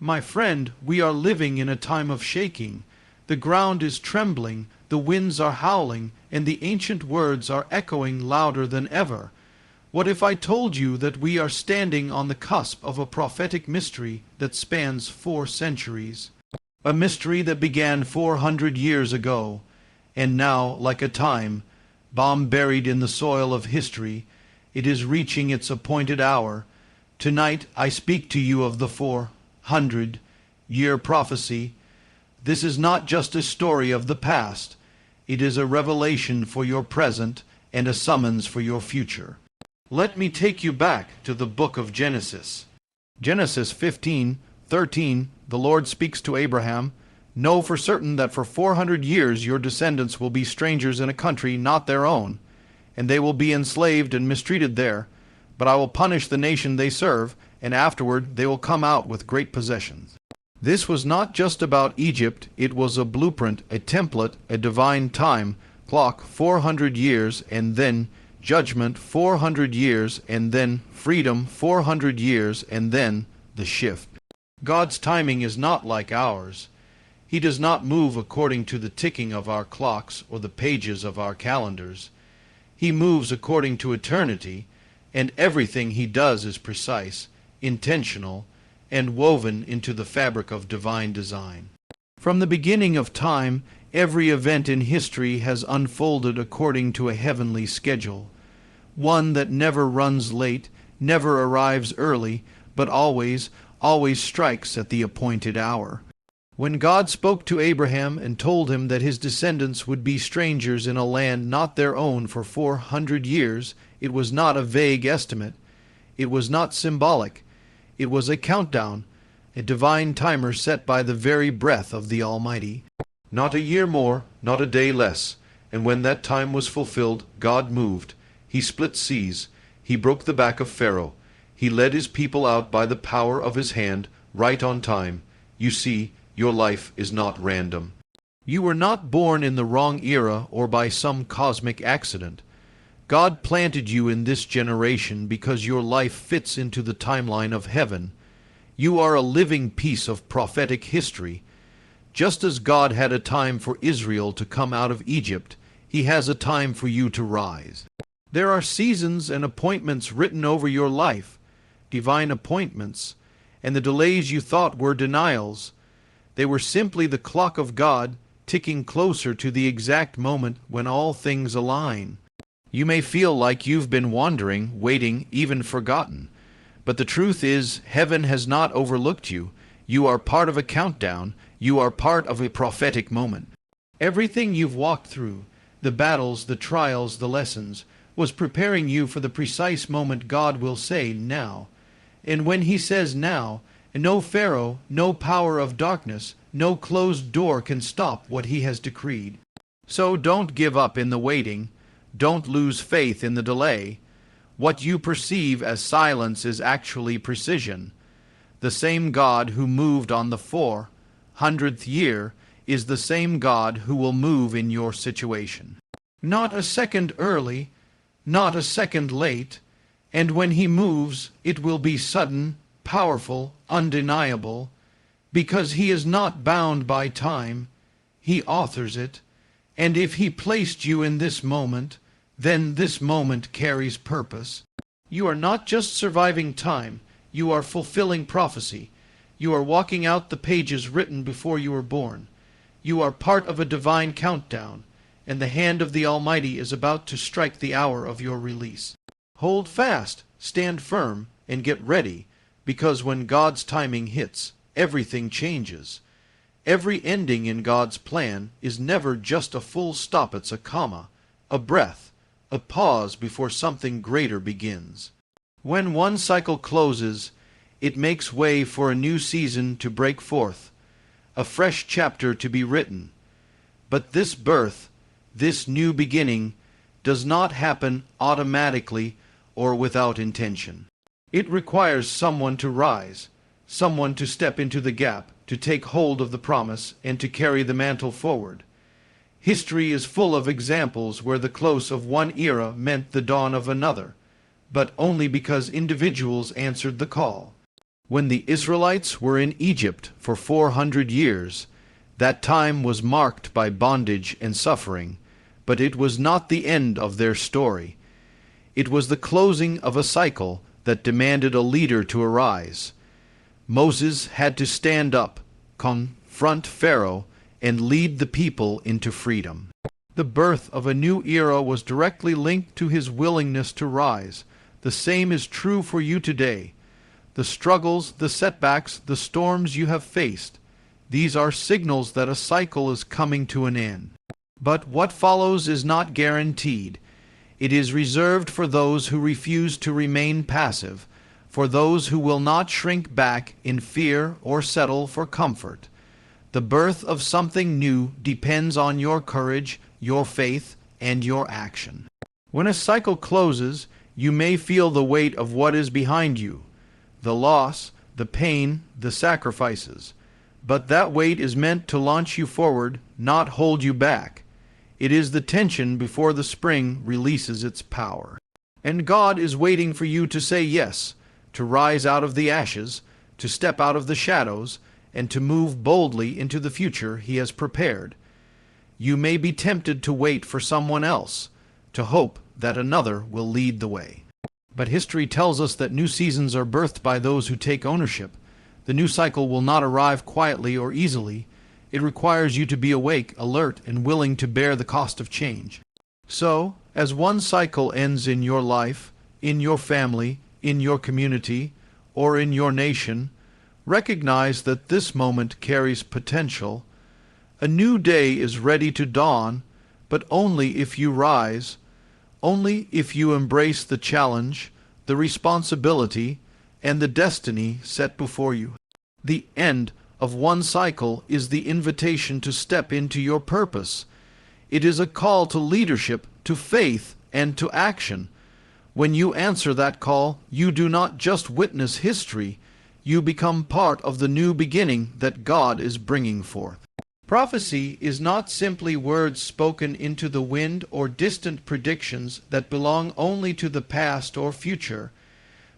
My friend, we are living in a time of shaking. The ground is trembling, the winds are howling, and the ancient words are echoing louder than ever. What if I told you that we are standing on the cusp of a prophetic mystery that spans 4 centuries? A mystery that began 400 years ago, and now, like a time bomb buried in the soil of history, it is reaching its appointed hour. Tonight I speak to you of the 400-year prophecy. This is not just a story of the past. It is a revelation for your present and a summons for your future. Let me take you back to the book of Genesis. Genesis 15:13, the Lord speaks to Abraham, "Know for certain that for 400 years your descendants will be strangers in a country not their own, and they will be enslaved and mistreated there. But I will punish the nation they serve, and afterward they will come out with great possessions." This was not just about Egypt. It was a blueprint, a template, a divine time clock, 400 years, and then judgment, 400 years, and then freedom, 400 years, and then the shift. God's timing is not like ours. He does not move according to the ticking of our clocks or the pages of our calendars. He moves according to eternity, and everything he does is precise, intentional, and woven into the fabric of divine design. From the beginning of time, every event in history has unfolded according to a heavenly schedule, one that never runs late, never arrives early, but always strikes at the appointed hour. When God spoke to Abraham and told him that his descendants would be strangers in a land not their own for 400 years, it was not a vague estimate. It was not symbolic. It was a countdown, a divine timer set by the very breath of the Almighty. Not a year more, not a day less. And when that time was fulfilled, God moved. He split seas. He broke the back of Pharaoh. He led his people out by the power of his hand, right on time. You see, your life is not random. You were not born in the wrong era or by some cosmic accident. God planted you in this generation because your life fits into the timeline of heaven. You are a living piece of prophetic history. Just as God had a time for Israel to come out of Egypt, He has a time for you to rise. There are seasons and appointments written over your life, divine appointments, and the delays you thought were denials. They were simply the clock of God ticking closer to the exact moment when all things align. You may feel like you've been wandering, waiting, even forgotten. But the truth is, heaven has not overlooked you. You are part of a countdown. You are part of a prophetic moment. Everything you've walked through, the battles, the trials, the lessons, was preparing you for the precise moment God will say, now. And when He says now, no Pharaoh, no power of darkness, no closed door can stop what He has decreed. So don't give up in the waiting. Don't lose faith in the delay. What you perceive as silence is actually precision. The same God who moved on the 400th year is the same God who will move in your situation. Not a second early, not a second late, and when He moves, it will be sudden, powerful, undeniable, because He is not bound by time. He authors it, and if He placed you in this moment, then this moment carries purpose. You are not just surviving time, you are fulfilling prophecy. You are walking out the pages written before you were born. You are part of a divine countdown, and the hand of the Almighty is about to strike the hour of your release. Hold fast, stand firm, and get ready, because when God's timing hits, everything changes. Every ending in God's plan is never just a full stop, it's a comma, a breath, a pause before something greater begins. When one cycle closes, it makes way for a new season to break forth, a fresh chapter to be written. But this birth, this new beginning, does not happen automatically or without intention. It requires someone to rise, someone to step into the gap, to take hold of the promise, and to carry the mantle forward. History is full of examples where the close of one era meant the dawn of another, but only because individuals answered the call. When the Israelites were in Egypt for 400 years, that time was marked by bondage and suffering, but it was not the end of their story. It was the closing of a cycle that demanded a leader to arise. Moses had to stand up, confront Pharaoh, and lead the people into freedom. The birth of a new era was directly linked to his willingness to rise. The same is true for you today. The struggles, the setbacks, the storms you have faced, these are signals that a cycle is coming to an end. But what follows is not guaranteed. It is reserved for those who refuse to remain passive, for those who will not shrink back in fear or settle for comfort. The birth of something new depends on your courage, your faith, and your action. When a cycle closes, you may feel the weight of what is behind you, the loss, the pain, the sacrifices. But that weight is meant to launch you forward, not hold you back. It is the tension before the spring releases its power. And God is waiting for you to say yes, to rise out of the ashes, to step out of the shadows, and to move boldly into the future He has prepared. You may be tempted to wait for someone else, to hope that another will lead the way. But history tells us that new seasons are birthed by those who take ownership. The new cycle will not arrive quietly or easily. It requires you to be awake, alert, and willing to bear the cost of change. So, as one cycle ends in your life, in your family, in your community, or in your nation, recognize that this moment carries potential. A new day is ready to dawn, but only if you rise, only if you embrace the challenge, the responsibility, and the destiny set before you. The end of one cycle is the invitation to step into your purpose. It is a call to leadership, to faith, and to action. When you answer that call, you do not just witness history, you become part of the new beginning that God is bringing forth. Prophecy is not simply words spoken into the wind or distant predictions that belong only to the past or future.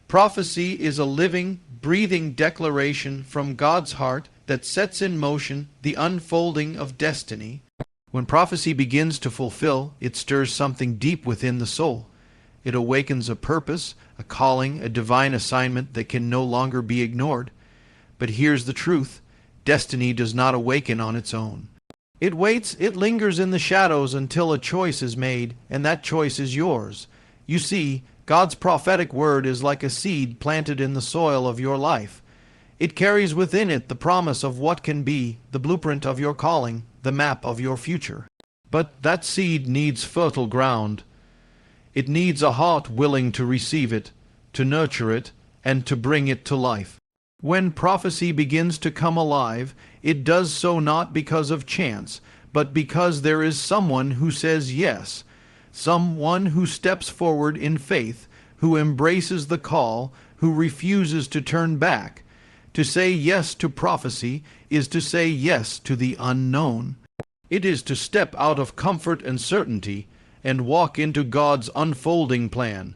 Prophecy is a living, breathing declaration from God's heart that sets in motion the unfolding of destiny. When prophecy begins to fulfill, it stirs something deep within the soul. It awakens a purpose, a calling, a divine assignment that can no longer be ignored. But here's the truth. Destiny does not awaken on its own. It waits, it lingers in the shadows until a choice is made, and that choice is yours. You see, God's prophetic word is like a seed planted in the soil of your life. It carries within it the promise of what can be, the blueprint of your calling, the map of your future. But that seed needs fertile ground. It needs a heart willing to receive it, to nurture it, and to bring it to life. When prophecy begins to come alive, it does so not because of chance, but because there is someone who says yes, someone who steps forward in faith, who embraces the call, who refuses to turn back. To say yes to prophecy is to say yes to the unknown. It is to step out of comfort and certainty and walk into God's unfolding plan.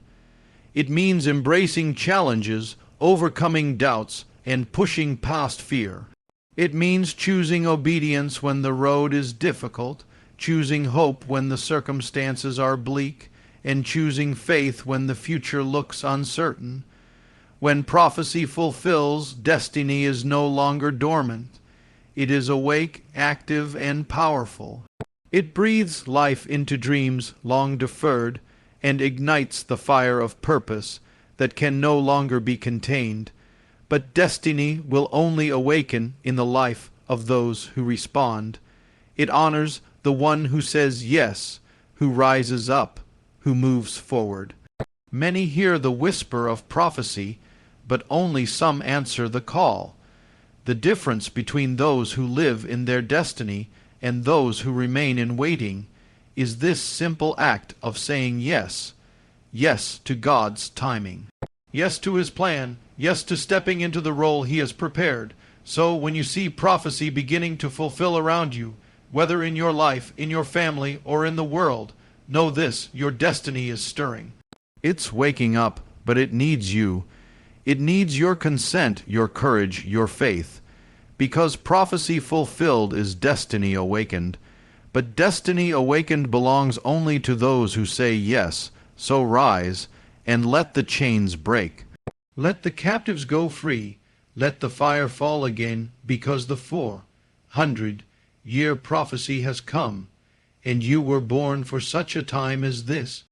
It means embracing challenges, overcoming doubts, and pushing past fear. It means choosing obedience when the road is difficult, choosing hope when the circumstances are bleak, and choosing faith when the future looks uncertain. When prophecy fulfills, destiny is no longer dormant. It is awake, active, and powerful. It breathes life into dreams long deferred, and ignites the fire of purpose that can no longer be contained. But destiny will only awaken in the life of those who respond. It honors the one who says yes, who rises up, who moves forward. Many hear the whisper of prophecy, but only some answer the call. The difference between those who live in their destiny and those who remain in waiting is this simple act of saying yes, yes to God's timing, yes to His plan, yes to stepping into the role He has prepared. So when you see prophecy beginning to fulfill around you, whether in your life, in your family, or in the world, know this, your destiny is stirring. It's waking up, but it needs you. It needs your consent, your courage, your faith, because prophecy fulfilled is destiny awakened. But destiny awakened belongs only to those who say yes, so rise, and let the chains break. Let the captives go free, let the fire fall again, because the 400-year prophecy has come, and you were born for such a time as this.